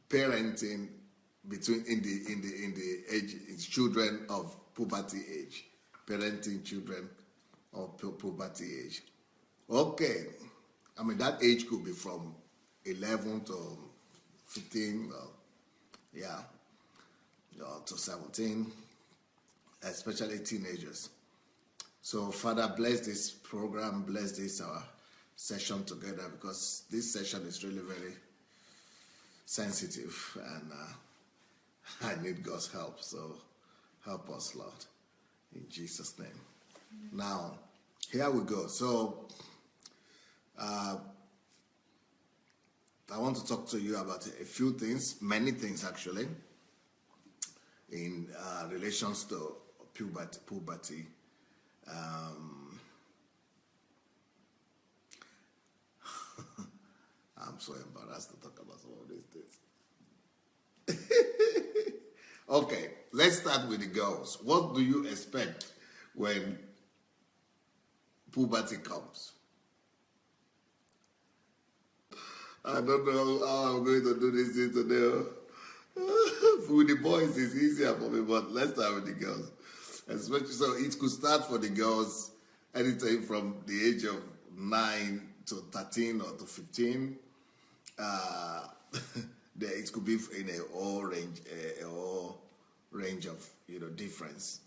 parenting between in the age children of puberty age, parenting children of puberty age. Okay, I mean that age could be from 11 to 15, to 17, especially teenagers. So Father, bless this program, bless this our session together, because this session is really very sensitive, and I need God's help. So help us, Lord, in Jesus' name. Now, here we go. So I want to talk to you about a few things, many things actually, in relations to puberty. I'm so embarrassed to talk about some of these things. Okay, let's start with the girls. What do you expect when puberty comes? I don't know how I'm going to do this thing today. With the boys, it's easier for me, but let's start with the girls. Especially, so it could start for the girls anytime from the age of 9 to 13 or to 15. It could be in a whole range of difference.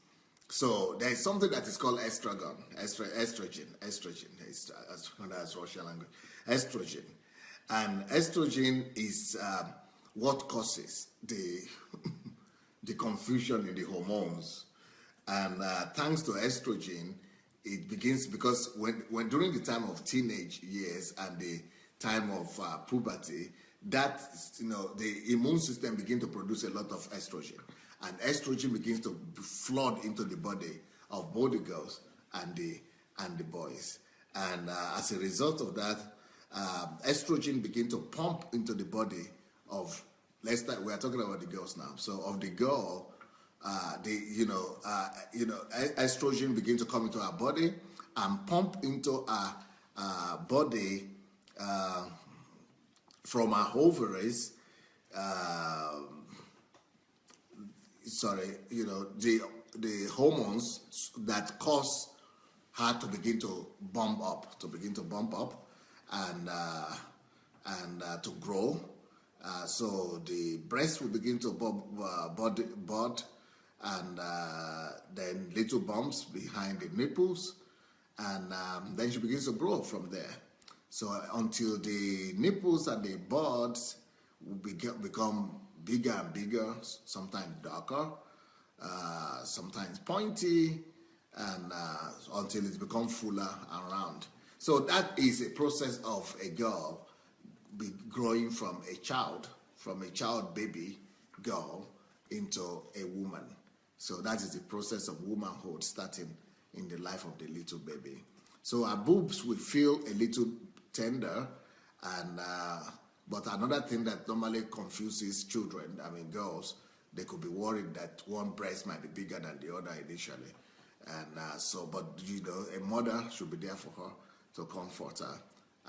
So there is something that is called estrogen. That's Russian language. Estrogen, and estrogen is what causes the confusion in the hormones. And thanks to estrogen, it begins because when during the time of teenage years and the time of puberty, that the immune system begins to produce a lot of estrogen, and estrogen begins to flood into the body of both the girls and the boys, and as a result of that, estrogen begins to pump into the body of. We are talking about the girls now. So of the girl, estrogen begins to come into our body and pump into our body from our ovaries. The hormones that cause her to begin to bump up, and to grow. So the breast will begin to bud, and then little bumps behind the nipples, and then she begins to grow from there. So until the nipples and the buds will become bigger and bigger, sometimes darker, sometimes pointy, and until it's become fuller and round. So that is a process of a girl growing from a child baby girl into a woman. So that is the process of womanhood starting in the life of the little baby. So our boobs will feel a little tender, and but another thing that normally confuses children, girls, they could be worried that one breast might be bigger than the other initially, and but a mother should be there for her to comfort her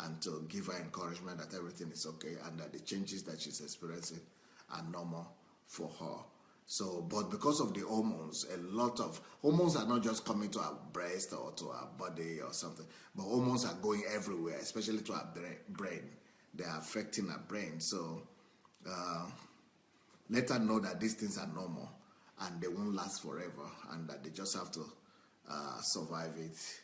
and to give her encouragement that everything is okay and that the changes that she's experiencing are normal for her. So, but because of the hormones, a lot of hormones are not just coming to our breast or to our body or something, but hormones are going everywhere, especially to our brain. They are affecting our brain. So, let her know that these things are normal and they won't last forever, and that they just have to survive it.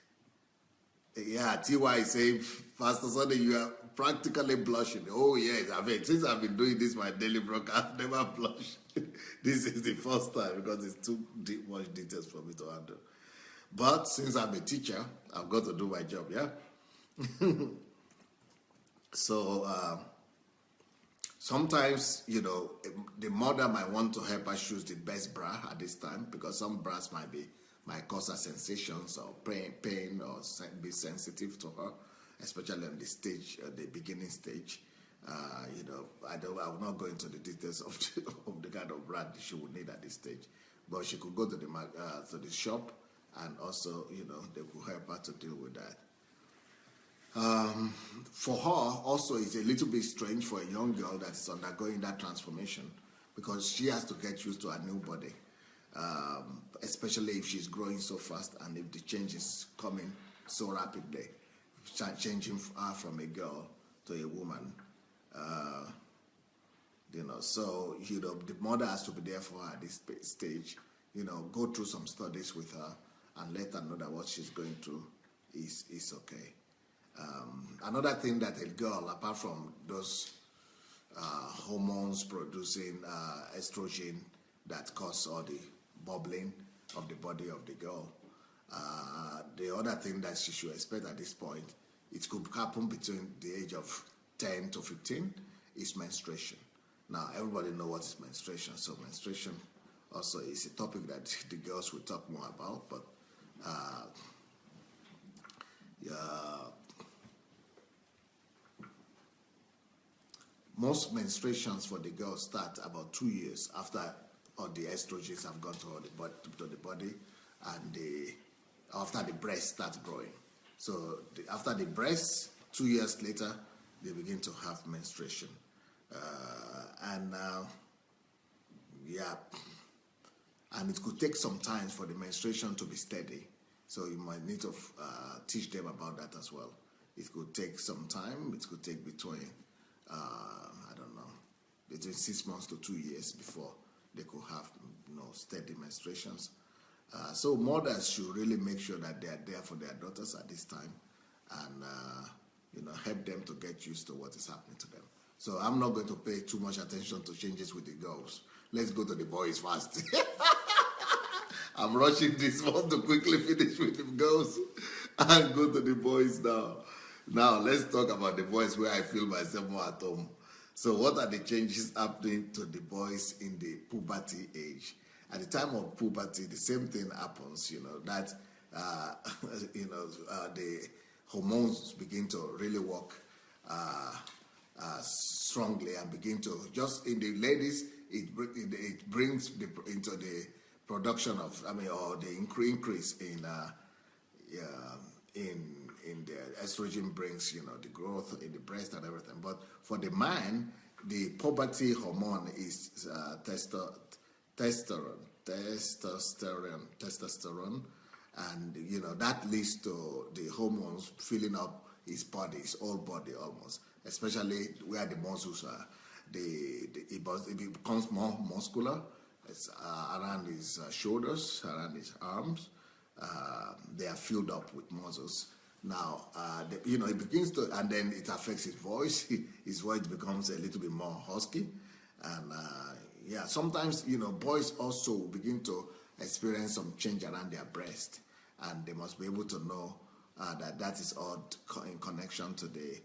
Yeah, TY is saying, Pastor Sunday, you are practically blushing. Oh, yes, since I've been doing this, my daily broadcast, I've never blushed. This is the first time because it's too much details for me to handle. But since I'm a teacher, I've got to do my job, yeah? So, sometimes, the mother might want to help her choose the best bra at this time, because some bras might cause her sensations or pain or be sensitive to her, especially on the stage, the beginning stage. I'm not going into the details of the kind of bra she would need at this stage, but she could go to the shop, and also, they could help her to deal with that. For her, also, it's a little bit strange for a young girl that is undergoing that transformation because she has to get used to a new body, especially if she's growing so fast and if the change is coming so rapidly, changing her from a girl to a woman. Uh, so the mother has to be there for her at this stage. Go through some studies with her and let her know that what she's going through is okay. Another thing that a girl, apart from those hormones producing estrogen that cause all the bubbling of the body of the girl, the other thing that she should expect at this point, it could happen between the age of 10 to 15, is menstruation. Now, everybody knows what is menstruation, so menstruation also is a topic that the girls will talk more about, but yeah, most menstruations for the girls start about 2 years after all the estrogens have gone to the body and after the breast starts growing. So after the breast, 2 years later, they begin to have menstruation. Yeah, and it could take some time for the menstruation to be steady. So you might need to teach them about that as well. It could take some time. It could take between, I don't know, between 6 months to 2 years before they could have steady menstruations. So mothers should really make sure that they are there for their daughters at this time and help them to get used to what is happening to them. So I'm not going to pay too much attention to changes with the girls. Let's go to the boys first. I'm rushing this one to quickly finish with the girls and go to the boys now. Now, let's talk about the boys where I feel myself more at home. So what are the changes happening to the boys in the puberty age? At the time of puberty, the same thing happens, that, the hormones begin to really work strongly and begin to, just in the ladies, it brings into the production of, or the increase in the estrogen brings, the growth in the breast and everything. But for the man, the puberty hormone is testosterone, and that leads to the hormones filling up his body, his whole body almost, especially where the muscles are. It becomes more muscular. It's around his shoulders, around his arms. They are filled up with muscles. Now, it begins to, and then it affects his voice. His voice becomes a little bit more husky. And sometimes, boys also begin to experience some change around their breast. And they must be able to know that is all in connection to the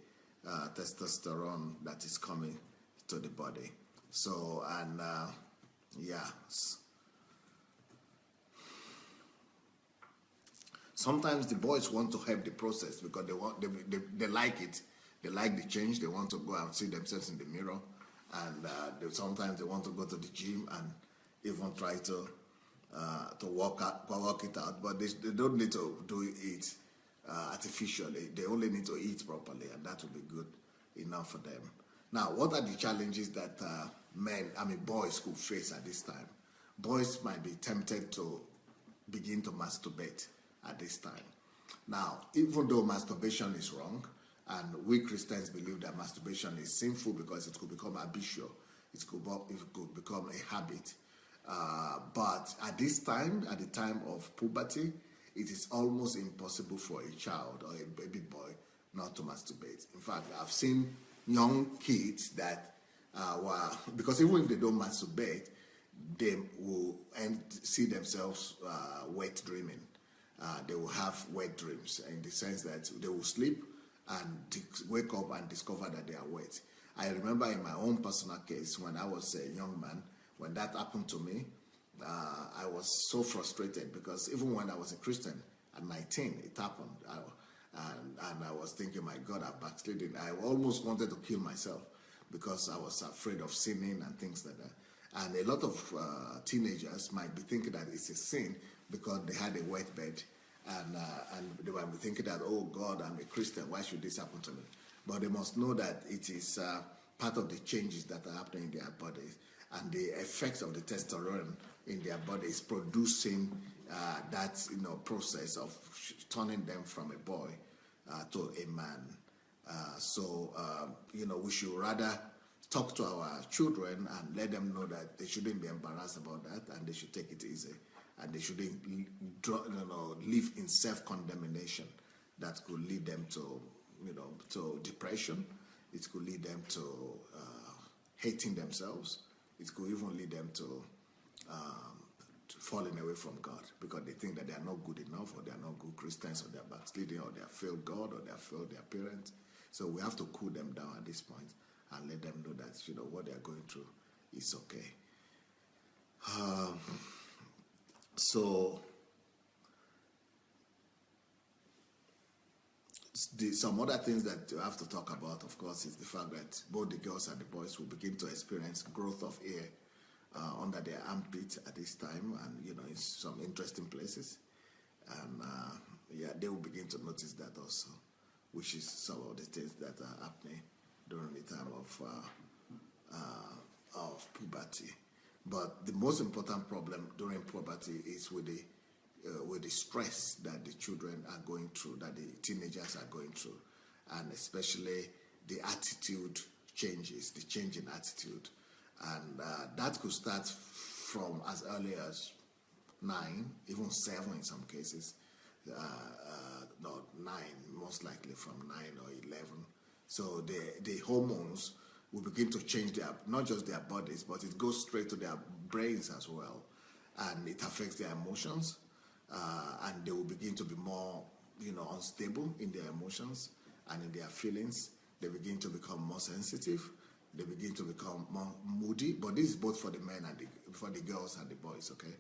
testosterone that is coming to the body. So, and sometimes the boys want to help the process because they like it. They like the change. They want to go and see themselves in the mirror, and sometimes they want to go to the gym and even try to work it out. But they don't need to do it artificially. They only need to eat properly, and that will be good enough for them. Now, what are the challenges that boys could face at this time? Boys might be tempted to begin to masturbate at this time. Now, even though masturbation is wrong, and we Christians believe that masturbation is sinful because it could become habitual, it could become a habit. But at this time, at the time of puberty, it is almost impossible for a child or a baby boy not to masturbate. In fact, I've seen young kids that because even if they don't masturbate, they will see themselves wet dreaming. They will have wet dreams in the sense that they will sleep and wake up and discover that they are wet. I remember in my own personal case when I was a young man, when that happened to me, I was so frustrated because even when I was a Christian at 19, it happened. And I was thinking, my God, I've backslidden. I almost wanted to kill myself because I was afraid of sinning and things like that. And a lot of teenagers might be thinking that it's a sin because they had a wet bed and they might be thinking that, oh God, I'm a Christian, why should this happen to me? But they must know that it is part of the changes that are happening in their bodies, and the effects of the testosterone in their body is producing that process of turning them from a boy to a man. We should rather talk to our children and let them know that they shouldn't be embarrassed about that, and they should take it easy, and they shouldn't live in self-condemnation that could lead them to depression. It could lead them to hating themselves. It could even lead them to falling away from God, because they think that they are not good enough, or they are not good Christians, or they are backsliding, or they have failed God, or they have failed their parents. So we have to cool them down at this point and let them know that what they are going through is okay. Some other things that you have to talk about, of course, is the fact that both the girls and the boys will begin to experience growth of hair under their armpit at this time, and in some interesting places, and they will begin to notice that also, which is some of the things that are happening during the time of puberty. But the most important problem during puberty is with the stress that the children are going through, that the teenagers are going through, and especially the attitude changes, the change in attitude. And that could start from as early as 9, even 7 in some cases. Not 9, most likely from 9 or 11. So the hormones will begin to change not just their bodies, but it goes straight to their brains as well. And it affects their emotions. And they will begin to be more, unstable in their emotions and in their feelings. They begin to become more sensitive. They begin to become more moody. But this is both for the men and for the girls and the boys, okay?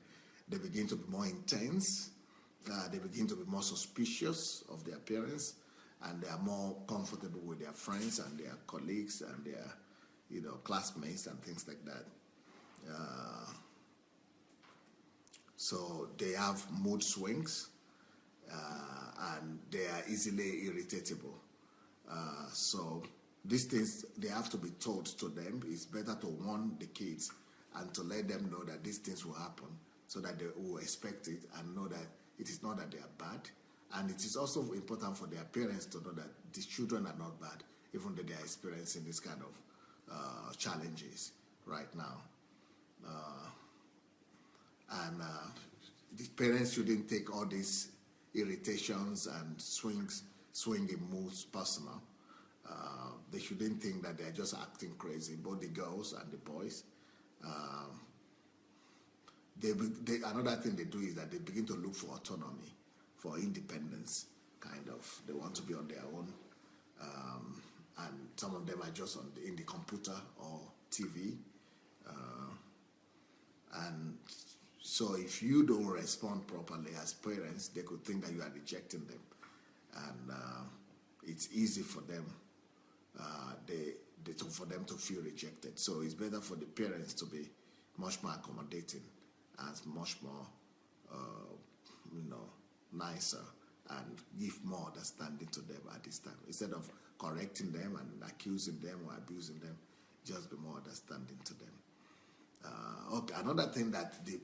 They begin to be more intense. They begin to be more suspicious of their parents, and they are more comfortable with their friends and their colleagues and their, classmates and things like that. So they have mood swings, and they are easily irritable. So these things, they have to be told to them. It's better to warn the kids and to let them know that these things will happen, so that they will expect it and know that it is not that they are bad. And it is also important for their parents to know that the children are not bad, even though they are experiencing this kind of challenges right now. The parents shouldn't take all these irritations and swinging moods personal. They shouldn't think that they're just acting crazy, both the girls and the boys. Another thing they do is that they begin to look for autonomy, for independence, kind of. They want to be on their own. And some of them are just in the computer or TV. And so if you don't respond properly as parents, they could think that you are rejecting them. And it's easy for them, for them to feel rejected. So it's better for the parents to be much more accommodating and much more, nicer, and give more understanding to them at this time. Instead of correcting them and accusing them or abusing them, just be more understanding to them. Okay, another thing that the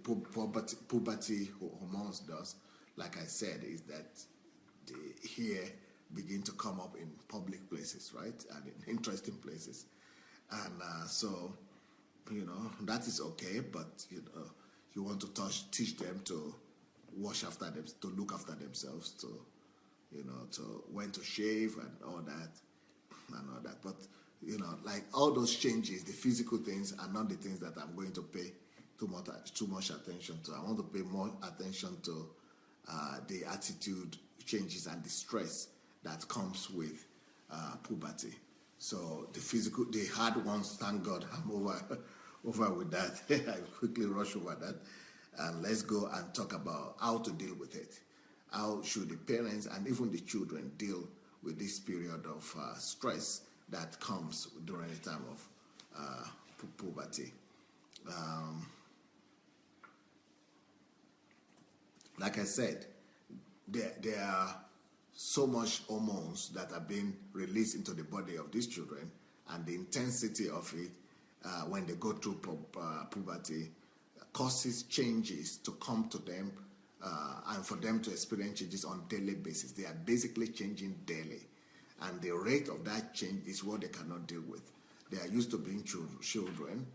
puberty hormones does, like I said, is that the hair begin to come up in public places, right, and in interesting places, and so that is okay, but you want to teach them to wash after them, to look after themselves, to when to shave and all that, but like all those changes, the physical things are not the things that I'm going to pay too much attention to. I want to pay more attention to the attitude changes and the stress that comes with puberty. So the hard ones, thank God, I'm over with that. I quickly rush over that, and let's go and talk about how to deal with it. How should the parents and even the children deal with this period of stress that comes during the time of puberty? Like I said, there are so much hormones that are being released into the body of these children, and the intensity of it when they go through puberty causes changes to come to them, and for them to experience changes on a daily basis. They are basically changing daily, and the rate of that change is what they cannot deal with. They are used to being children,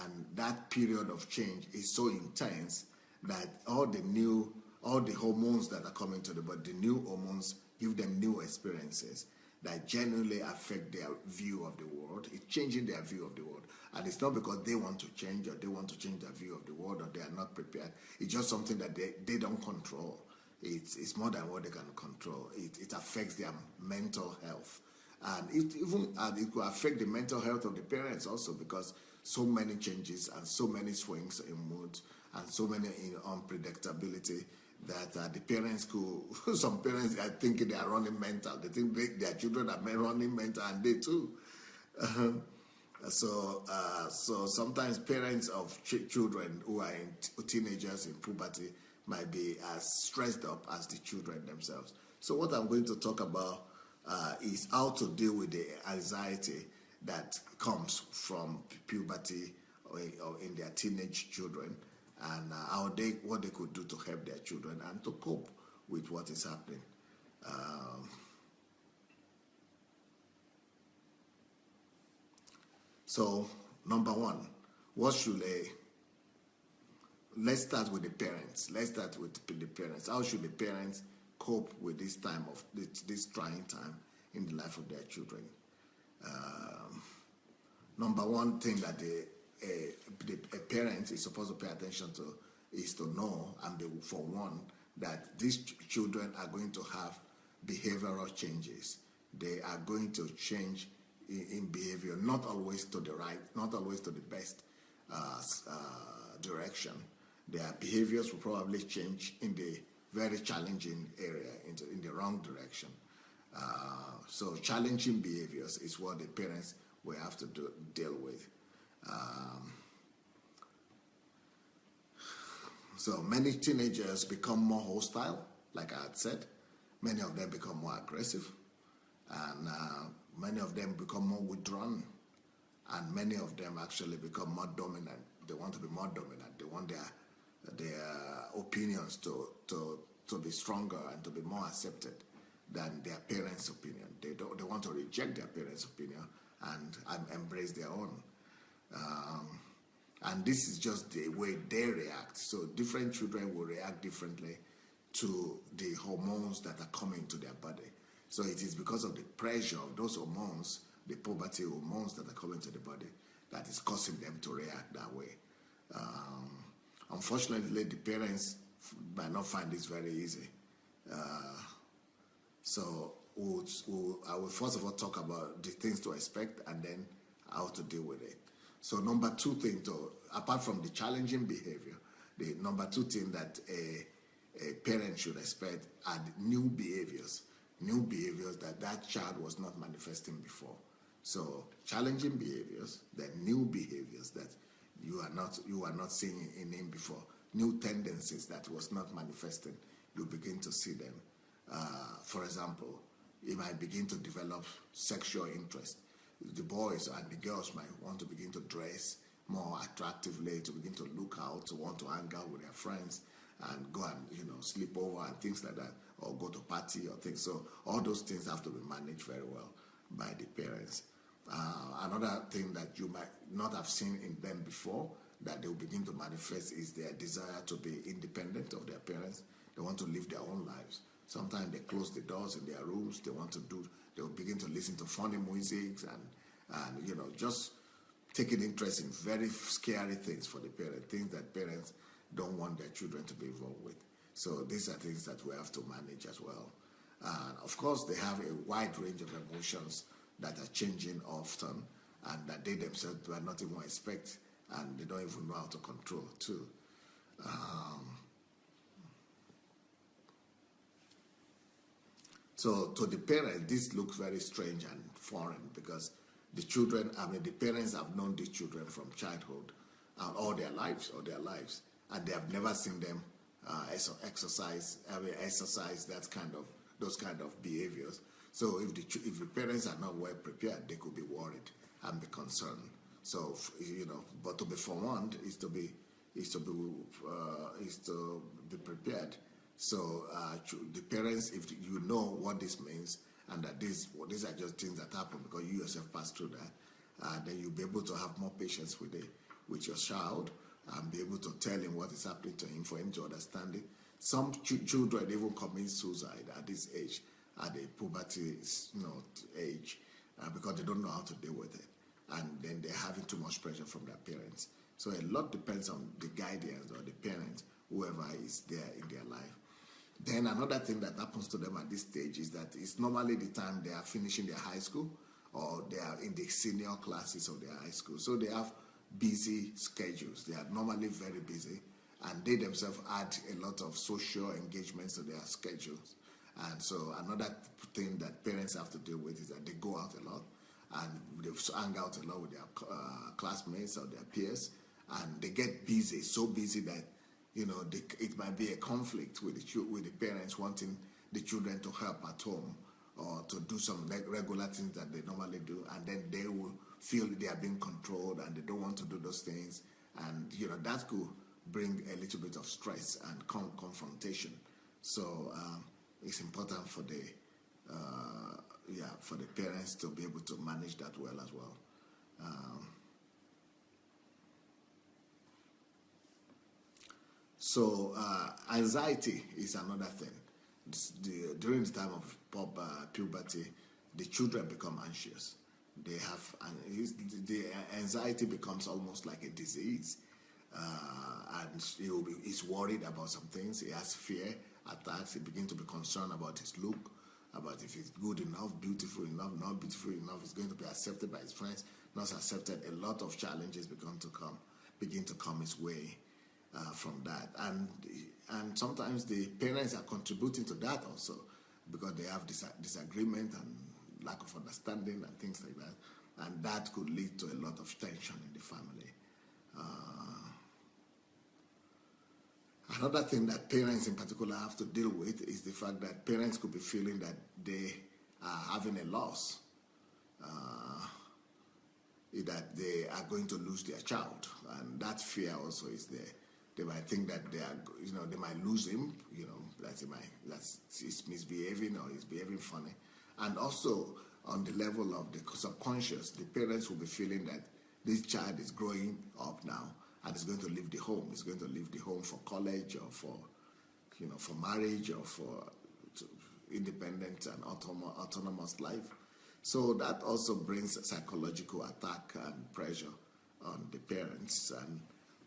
and that period of change is so intense that all the hormones that are coming to the body, the new hormones give them new experiences that genuinely affect their view of the world. It's changing their view of the world. And it's not because they want to change, or they want to change their view of the world, or they are not prepared. It's just something that they don't control. It's more than what they can control. It affects their mental health. And it could affect the mental health of the parents also, because so many changes and so many swings in mood and so many unpredictability that the parents could, some parents are thinking they are running mental. They think their children are running mental, and they too. So sometimes parents of children who are teenagers in puberty might be as stressed up as the children themselves. So what I'm going to talk about is how to deal with the anxiety that comes from puberty or in their teenage children, and what they could do to help their children and to cope with what is happening. So, number one, let's start with the parents. How should the parents cope with this time of this trying time in the life of their children? Number one thing that a parent is supposed to pay attention to is to know and be forewarned that these children are going to have behavioral changes. They are going to change in behavior, not always to the right, not always to the best direction. Their behaviors will probably change in the very challenging area, in the wrong direction. So challenging behaviors is what the parents will have to deal with. So many teenagers become more hostile, like I had said. Many of them become more aggressive, and many of them become more withdrawn, and many of them actually become more dominant. They want to be more dominant. They want their opinions to be stronger and to be more accepted than their parents' opinion. They want to reject their parents' opinion and embrace their own. And this is just the way they react. So different children will react differently to the hormones that are coming to their body. So it is because of the pressure of those hormones, the puberty hormones that are coming to the body, that is causing them to react that way. Unfortunately, the parents might not find this very easy. So I will first of all talk about the things to expect and then how to deal with it. So number two thing, apart from the challenging behavior, the number two thing that a parent should expect are new behaviors that child was not manifesting before. So challenging behaviors, then new behaviors that you are not seeing in him before, new tendencies that was not manifesting, you begin to see them. For example, he might begin to develop sexual interest. The boys and the girls might want to begin to dress more attractively, to begin to look out, to want to hang out with their friends and go and sleep over and things like that, or go to party or things. So all those things have to be managed very well by the parents. Another thing that you might not have seen in them before that they will begin to manifest is their desire to be independent of their parents. They want to live their own lives. Sometimes they close the doors in their rooms. They will begin to listen to funny music and just taking interest in very scary things for the parents, things that parents don't want their children to be involved with. So these are things that we have to manage as well. And of course, they have a wide range of emotions that are changing often and that they themselves do not even expect, and they don't even know how to control too. So to the parents, this looks very strange and foreign because the parents have known these children from childhood all their lives, and they have never seen them exercise those kind of behaviors. So if the parents are not well prepared, they could be worried and be concerned. So but to be forewarned is to be prepared. So the parents, if you know what this means and that these are just things that happen because you yourself passed through that, then you'll be able to have more patience with your child and be able to tell him what is happening to him for him to understand it. Some children even commit suicide at this age, at the puberty age, because they don't know how to deal with it, and then they're having too much pressure from their parents. So a lot depends on the guardians or the parents, whoever is there in their life. Then another thing that happens to them at this stage is that it's normally the time they are finishing their high school or they are in the senior classes of their high school. So they have busy schedules. They are normally very busy, and they themselves add a lot of social engagements to their schedules. And so another thing that parents have to deal with is that they go out a lot and they hang out a lot with their classmates or their peers, and they get busy, so busy that it might be a conflict with the parents wanting the children to help at home or to do some regular things that they normally do, and then they will feel they are being controlled and they don't want to do those things, and that could bring a little bit of stress and confrontation. So it's important for the parents to be able to manage that well as well. So anxiety is another thing. During the time of puberty, the children become anxious. They have the anxiety becomes almost like a disease, and he's worried about some things. He has fear attacks. He begins to be concerned about his look, about if he's good enough, beautiful enough, not beautiful enough. He's going to be accepted by his friends, not accepted. A lot of challenges begin to come his way from that, and sometimes the parents are contributing to that also because they have disagreement and lack of understanding and things like that, and that could lead to a lot of tension in the family. Another thing that parents in particular have to deal with is the fact that parents could be feeling that they are having a loss, that they are going to lose their child, and that fear also is there. They might think that they might lose him, that he's misbehaving or he's behaving funny. And also on the level of the subconscious, the parents will be feeling that this child is growing up now and is going to leave the home. He's going to leave the home for college or for marriage or for independent and autonomous life. So that also brings a psychological attack and pressure on the parents, and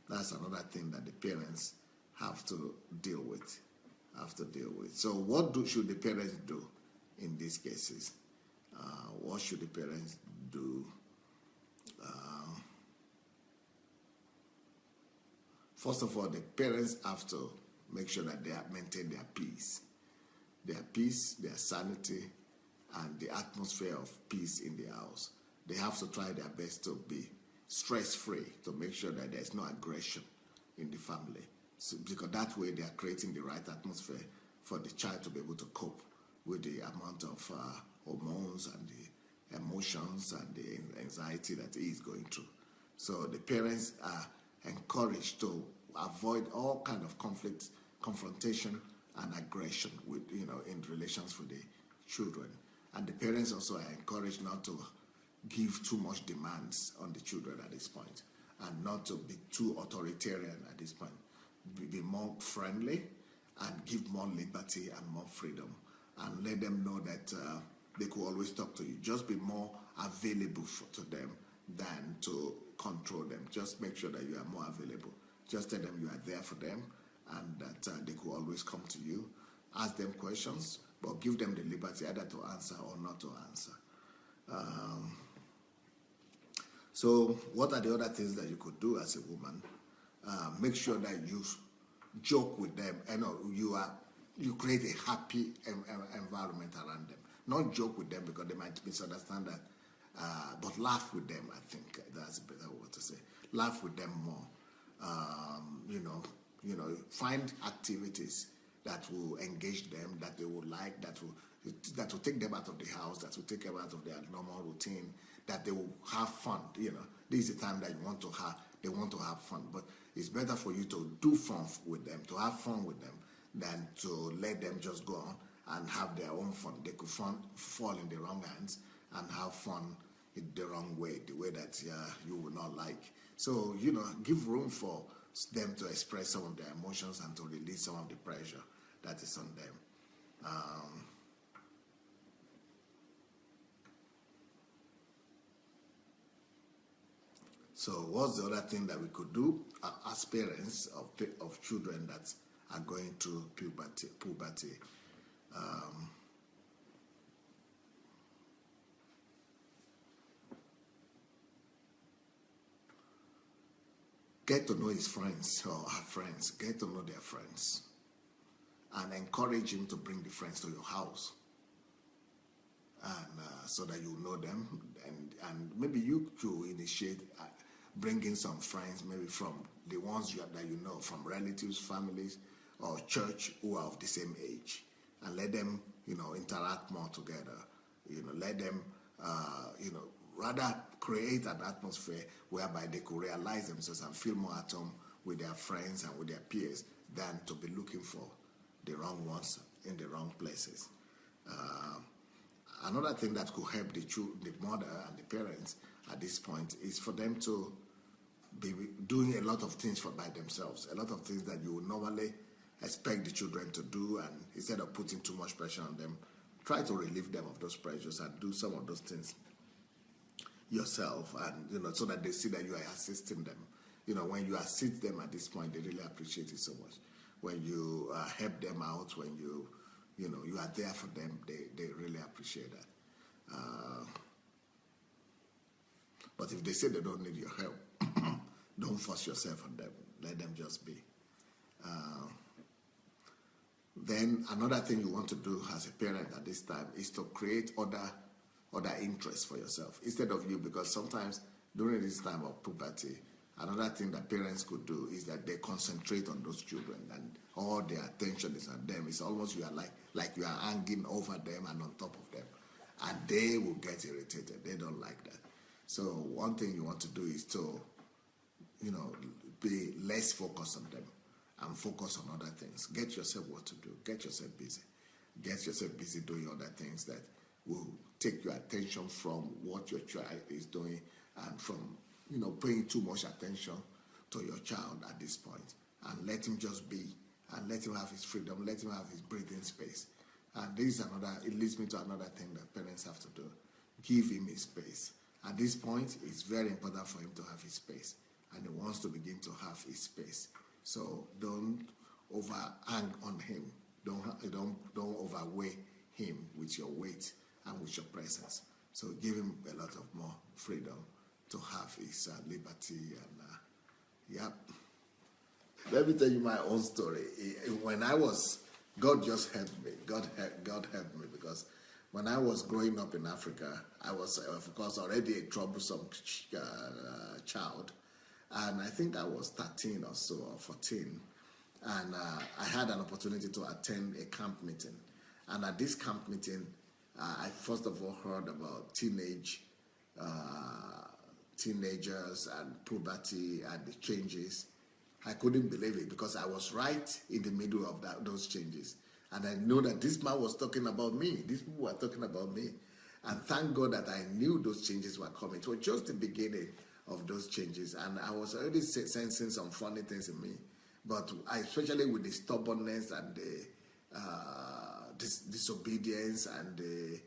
that's another thing that the parents have to deal with. So what should the parents do in these cases? What should the parents do? First of all, the parents have to make sure that they maintain their peace, their sanity, and the atmosphere of peace in the house. They have to try their best to be stress-free, to make sure that there's no aggression in the family. So, because that way they are creating the right atmosphere for the child to be able to cope with the amount of hormones and the emotions and the anxiety that he is going through. So the parents are encouraged to avoid all kind of conflict, confrontation, and aggression in relations with the children. And the parents also are encouraged not to give too much demands on the children at this point, and not to be too authoritarian at this point. Be more friendly and give more liberty and more freedom, and let them know that they could always talk to you. Just be more available to them than to control them. Just make sure that you are more available. Just tell them you are there for them and that they could always come to you. Ask them questions, but give them the liberty either to answer or not to answer. So what are the other things that you could do as a woman? Make sure that you joke with them and you create a happy environment around them. Not joke with them because they might misunderstand that, but laugh with them. I think that's a better word to say. Laugh with them more. find activities that will engage them, that they will like, that will take them out of the house, that will take them out of their normal routine, that they will have fun. This is the time that they want to have fun. But it's better for you to do fun with them, to have fun with them, than to let them just go on and have their own fun. They could fall in the wrong hands and have fun in the wrong way, the way that you will not like. So, give room for them to express some of their emotions and to release some of the pressure that is on them. So what's the other thing that we could do as parents of children that are going through puberty? Get to know his friends or her friends. Get to know their friends. And encourage him to bring the friends to your house. And so that you know them. And maybe you could initiate bringing some friends, maybe from the ones that you know, from relatives, families, or church who are of the same age. And let them, interact more together. Let them, rather create an atmosphere whereby they could realize themselves and feel more at home with their friends and with their peers than to be looking for the wrong ones in the wrong places. Another thing that could help the mother and the parents at this point is for them to be doing a lot of things by themselves, a lot of things that you would normally expect the children to do, and instead of putting too much pressure on them, try to relieve them of those pressures and do some of those things yourself, and so that they see that you are assisting them. When you assist them at this point, they really appreciate it so much. When you help them out, when you are there for them, they really appreciate that. But if they say they don't need your help, don't force yourself on them. Let them just be. Then another thing you want to do as a parent at this time is to create other interests for yourself instead of you, because sometimes during this time of puberty, another thing that parents could do is that they concentrate on those children and all their attention is on them. It's almost you are like you are hanging over them and on top of them, and they will get irritated. They don't like that. So one thing you want to do is to be less focused on them and focus on other things. Get yourself what to do. Get yourself busy. Get yourself busy doing other things that will take your attention from what your child is doing and from paying too much attention to your child at this point, and let him just be and let him have his freedom, let him have his breathing space. And this is it leads me to another thing that parents have to do. Give him his space. At this point, it's very important for him to have his space, and he wants to begin to have his space. So don't overhang on him. Don't overweigh him with your weight and with your presence. So give him a lot of more freedom to have his liberty. And let me tell you my own story. When I was, God just helped me. God helped me, because when I was growing up in Africa, I was, of course, already a troublesome child. And I think I was 13 or so, or 14. And I had an opportunity to attend a camp meeting. And at this camp meeting, I first of all heard about teenagers and puberty and the changes. I couldn't believe it, because I was right in the middle of those changes. And I know that this man was talking about me. These people were talking about me. And thank God that I knew those changes were coming. It was just the beginning of those changes. And I was already sensing some funny things in me. But especially with the stubbornness and the disobedience and the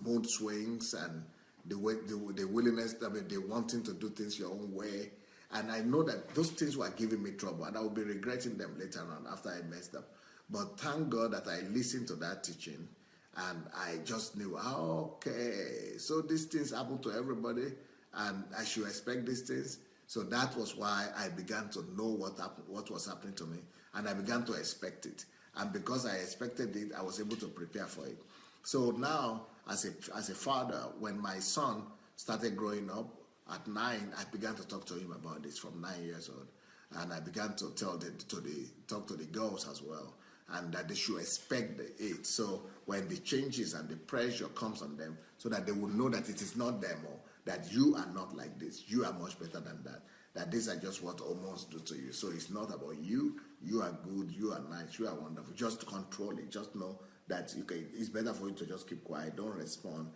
mood swings and the willingness, the wanting to do things your own way. And I know that those things were giving me trouble, and I will be regretting them later on after I messed up. But thank God that I listened to that teaching, and I just knew, okay, so these things happen to everybody, and I should expect these things. So that was why I began to know what was happening to me, and I began to expect it. And because I expected it, I was able to prepare for it. So now, as a father, when my son started growing up, at 9, I began to talk to him about this from 9 years old. And I began to talk to the girls as well, and that they should expect it. So when the changes and the pressure comes on them, so that they will know that it is not them, or that you are not like this. You are much better than that. That these are just what hormones do to you. So it's not about you. You are good. You are nice. You are wonderful. Just control it. Just know that it's better for you to just keep quiet. Don't respond.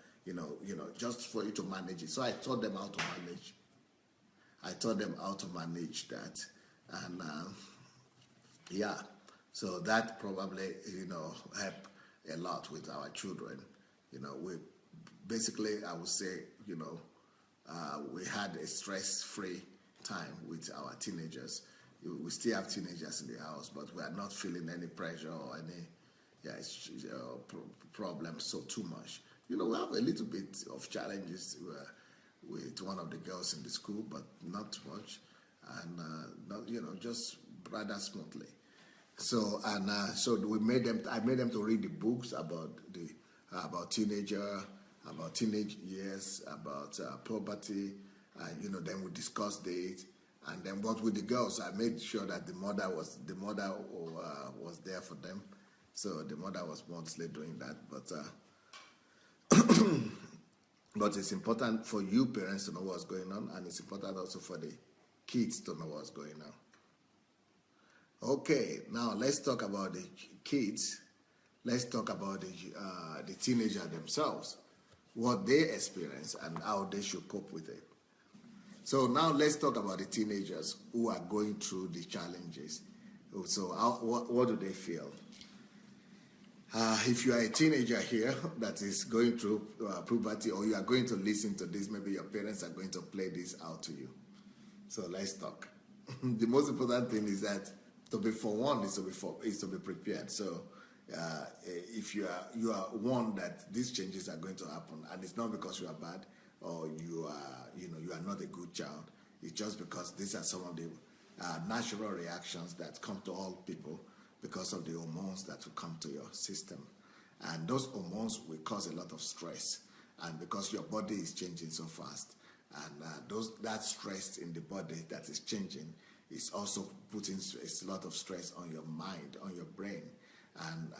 Just for you to manage it. So I taught them how to manage. I taught them how to manage that, and yeah. So that probably help a lot with our children. We basically, I would say, we had a stress-free time with our teenagers. We still have teenagers in the house, but we are not feeling any pressure or any problems so too much. We have a little bit of challenges with one of the girls in the school, but not much, and just rather smoothly. So so we made them. I made them to read the books about teenage years, about puberty. Then we discussed it, and then what with the girls, I made sure that the mother was there for them. So the mother was mostly doing that, but but it's important for you parents to know what's going on, and it's important also for the kids to know what's going on. Okay, now let's talk about the kids. Let's talk about the teenager themselves, what they experience and how they should cope with it. So now let's talk about the teenagers who are going through the challenges. So what do they feel? If you are a teenager here that is going through puberty, or you are going to listen to this, maybe your parents are going to play this out to you. So let's talk. The most important thing is that to be forewarned is to be prepared. So if you are warned that these changes are going to happen, and it's not because you are bad or you are not a good child. It's just because these are some of the natural reactions that come to all people because of the hormones that will come to your system, and those hormones will cause a lot of stress, and because your body is changing so fast, and that stress in the body that is changing is also putting a lot of stress on your mind, on your brain, and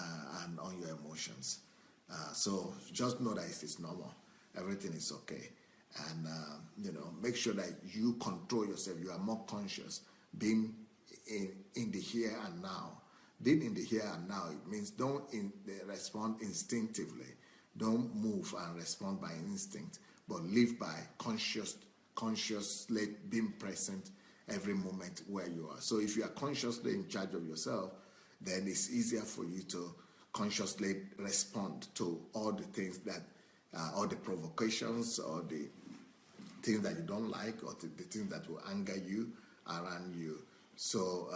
on your emotions. So just know that it is normal. Everything is okay. And, make sure that you control yourself. You are more conscious. Being in the here and now. Being in the here and now, it means don't respond instinctively. Don't move and respond by instinct, but live by consciously being present every moment where you are. So if you are consciously in charge of yourself, then it's easier for you to consciously respond to all the things that, all the provocations, or the things that you don't like, or the things that will anger you around you. So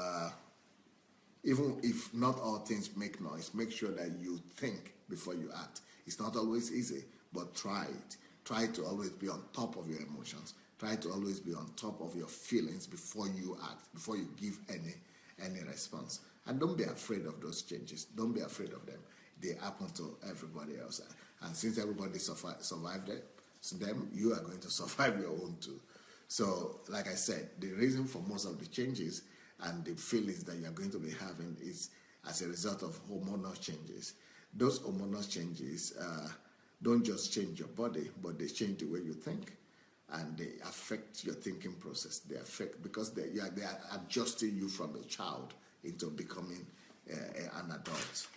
even if not all things make noise, make sure that you think before you act. It's not always easy, but try it. Try to always be on top of your emotions. Try to always be on top of your feelings before you act, before you give any response. And don't be afraid of those changes. Don't be afraid of them. They happen to everybody else. And since everybody survived it, them, you are going to survive your own too. So, like I said, the reason for most of the changes and the feelings that you are going to be having is as a result of hormonal changes. Those hormonal changes don't just change your body, but they change the way you think, and they affect your thinking process. They affect, because they are adjusting you from a child into becoming an adult.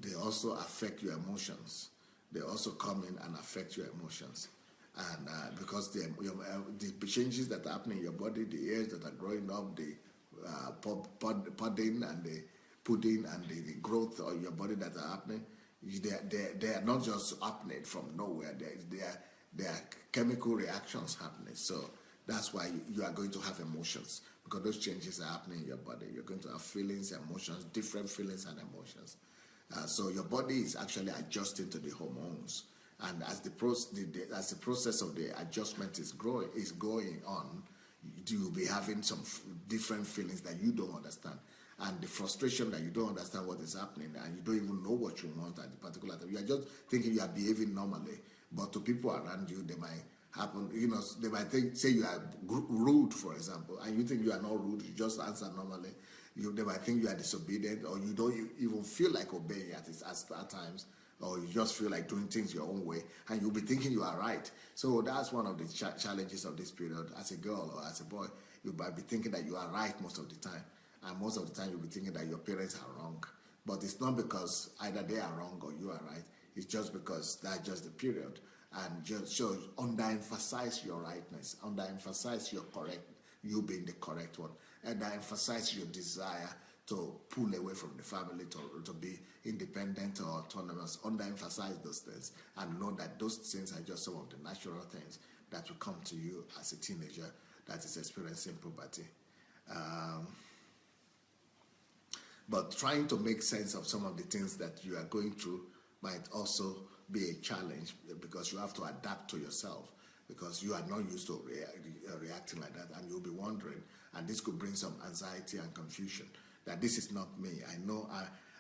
They also affect your emotions. They also come in and affect your emotions. And because the changes that are happening in your body, the hairs that are growing up, the pudding and the pudding and the growth of your body that are happening, they are not just happening from nowhere. They are chemical reactions happening. So that's why you are going to have emotions, because those changes are happening in your body. You're going to have feelings, emotions, different feelings and emotions. So your body is actually adjusting to the hormones, and as the process of the adjustment is going on, you'll be having some different feelings that you don't understand, and the frustration that you don't understand what is happening, and you don't even know what you want at the particular time. You are just thinking you are behaving normally, but to people around you, they might happen. They might say you are rude, for example, and you think you are not rude. You just answer normally. They might think you are disobedient, or you don't even feel like obeying at times, or you just feel like doing things your own way, and you'll be thinking you are right. So that's one of the challenges of this period. As a girl or as a boy, you might be thinking that you are right most of the time, and most of the time you'll be thinking that your parents are wrong. But it's not because either they are wrong or you are right. It's just because that's just the period. And just so underemphasize your rightness, underemphasize you being the correct one, and underemphasize your desire to pull away from the family, to be independent or autonomous. Underemphasize those things and know that those things are just some of the natural things that will come to you as a teenager that is experiencing puberty. But trying to make sense of some of the things that you are going through might also be a challenge, because you have to adapt to yourself, because you are not used to reacting like that, and you'll be wondering, and this could bring some anxiety and confusion, that this is not me. I know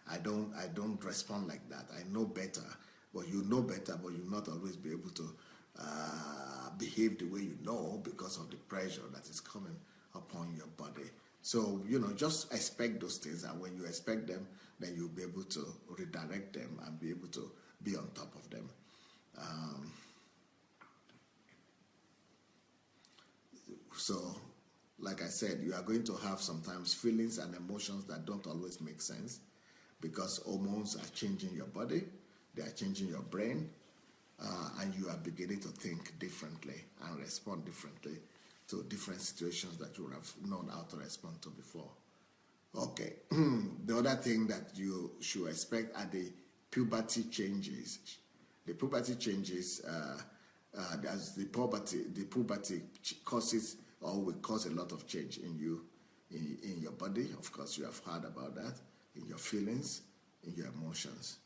I don't respond like that. I know better. But you know better, but you'll not always be able to behave the way you know, because of the pressure that is coming upon your body. So, just expect those things, and when you expect them, then you'll be able to redirect them and be able to be on top of them. So, like I said, you are going to have sometimes feelings and emotions that don't always make sense, because hormones are changing your body, they are changing your brain, and you are beginning to think differently and respond differently to different situations that you would have known how to respond to before. Okay, the other thing that you should expect are the puberty changes. The puberty changes, as the puberty causes or will cause a lot of change in you, in your body. Of course, you have heard about that, in your feelings, in your emotions.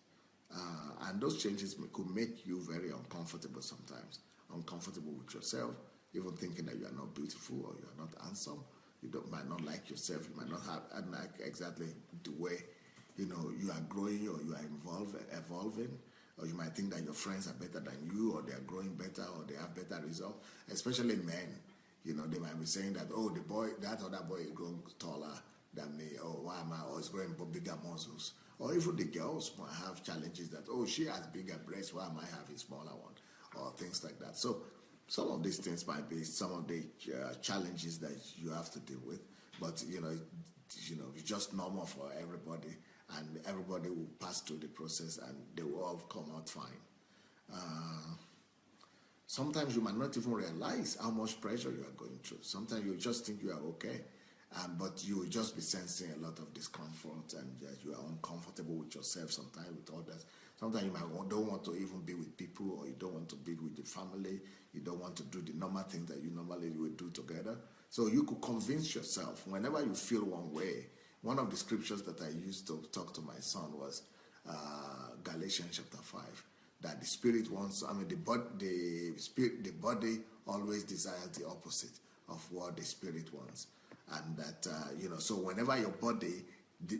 And those changes could make you very uncomfortable sometimes, uncomfortable with yourself, even thinking that you are not beautiful or you are not handsome. You might not like yourself. You might not like exactly the way you are growing, or you are evolving, or you might think that your friends are better than you, or they are growing better, or they have better results. Especially men, they might be saying that, oh, that other boy is growing taller than me, or why am I? Or is growing bigger muscles. Or even the girls might have challenges that, oh, she has bigger breasts, why am I having smaller one, or things like that. So some of these things might be some of the challenges that you have to deal with, but it's just normal for everybody, and everybody will pass through the process, and they will all come out fine. Sometimes you might not even realize how much pressure you are going through. Sometimes you just think you are okay, but you will just be sensing a lot of discomfort, and you are uncomfortable with yourself sometimes, with others. Sometimes you might don't want to even be with people, or you don't want to be with the family. You don't want to do the normal things that you normally would do together. So you could convince yourself whenever you feel one way. One of the scriptures that I used to talk to my son was Galatians chapter 5. That the spirit wants, the body always desires the opposite of what the spirit wants. And that, so whenever your body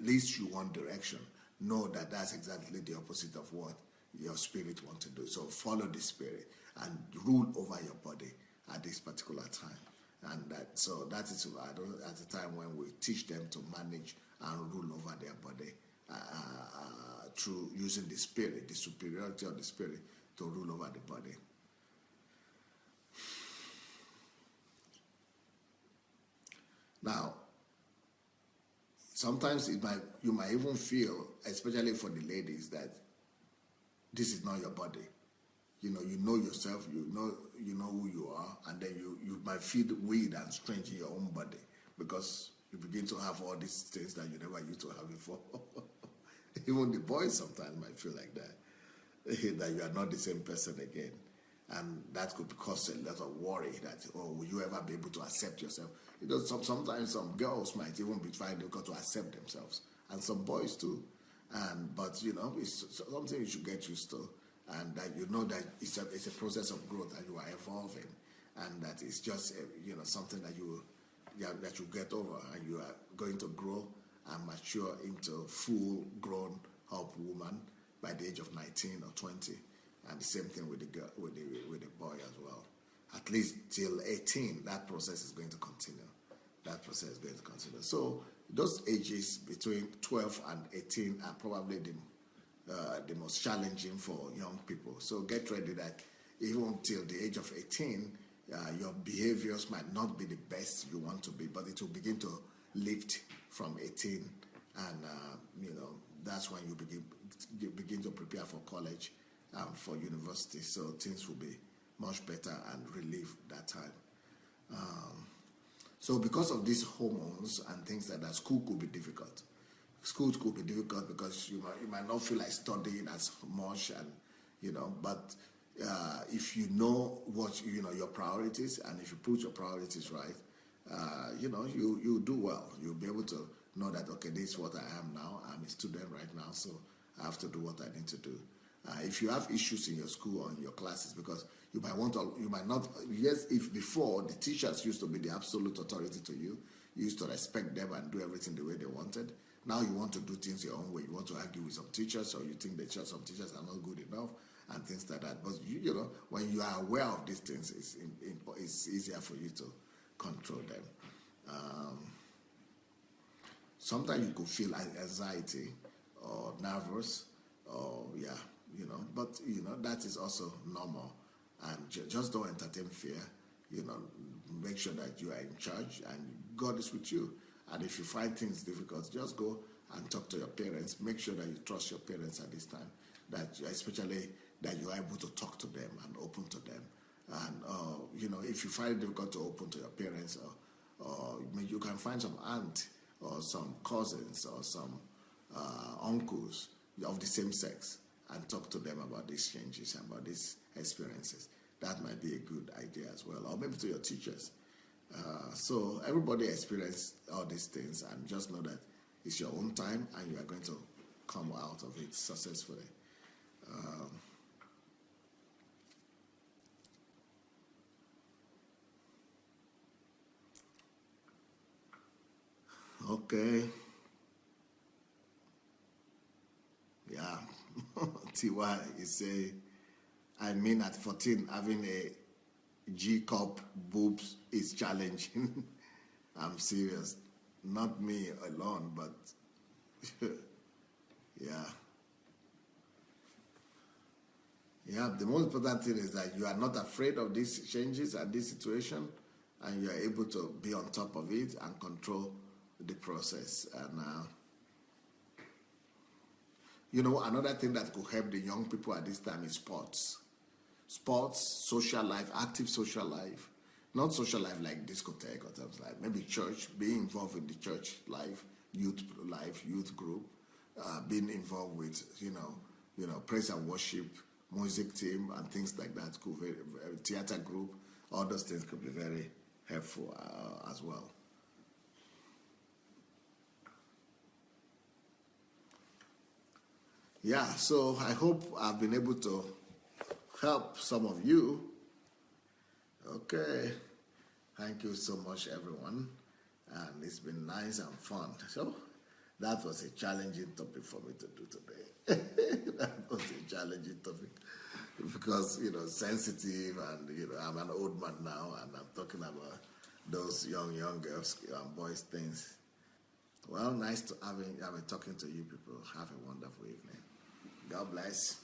leads you one direction, know that that's exactly the opposite of what your spirit wants to do. So follow the spirit and rule over your body at this particular time. And that is at the time when we teach them to manage and rule over their body through using the spirit, the superiority of the spirit to rule over the body. Now, sometimes you might even feel, especially for the ladies, that this is not your body. You know yourself, you know who you are, and then you might feel weird and strange in your own body, because you begin to have all these things that you never used to have before. Even the boys sometimes might feel like that, that you are not the same person again. And that could cause a lot of worry that, will you ever be able to accept yourself? Sometimes some girls might even be trying to accept themselves, and some boys too. But it's something you should get used to, and that that it's a process of growth, and you are evolving, and that it's just something that you get over, and you are going to grow and mature into full grown up woman by the age of 19 or 20. And the same thing with the girl, with the boy as well. At at least till 18, that process is going to continue. That process is going to continue. So those ages between 12 and 18 are probably the most challenging for young people. So get ready that even till the age of 18, your behaviors might not be the best you want to be, but it will begin to lift from 18, and that's when you begin to prepare for college, for university. So things will be much better and relief that time. So because of these hormones and things like that, school could be difficult. Schools could be difficult because you might not feel like studying as much, and but if you know what your priorities, and if you put your priorities right, you do well. You'll be able to know that, okay, this is what I am now. I'm a student right now, so I have to do what I need to do. If you have issues in your school or in your classes, because you might not, yes, if before the teachers used to be the absolute authority to you, you used to respect them and do everything the way they wanted. Now you want to do things your own way. You want to argue with some teachers, or you think that some teachers are not good enough, and things like that. But when you are aware of these things, it's easier for you to control them. Sometimes you could feel anxiety or nervous, or but that is also normal, and just don't entertain fear. Make sure that you are in charge and God is with you. And if you find things difficult, just go and talk to your parents. Make sure that you trust your parents at this time, especially that you are able to talk to them and open to them. And if you find it difficult to open to your parents, or you can find some aunt or some cousins or some uncles of the same sex and talk to them about these changes, about these experiences. That might be a good idea as well, or maybe to your teachers. So everybody experiences all these things, and just know that it's your own time and you are going to come out of it successfully. Okay. Yeah. TY is saying, I mean, at 14, having a G cup boobs is challenging. I'm serious. Not me alone, but yeah. Yeah, the most important thing is that you are not afraid of these changes and this situation, and you are able to be on top of it and control the process. And another thing that could help the young people at this time is sports. Sports, social life, active social life. Not social life like discotheque or things like maybe church, being involved in the church life, youth group, being involved with, praise and worship, music team, and things like that. Could be theater group. All those things could be very helpful as well. Yeah, so I hope I've been able to help some of you. Okay, thank you so much, everyone, and it's been nice and fun. So that was a challenging topic for me to do today. That was a challenging topic because sensitive, and I'm an old man now, and I'm talking about those young girls and boys things. Well, nice to having talking to you people. Have a wonderful evening. God bless.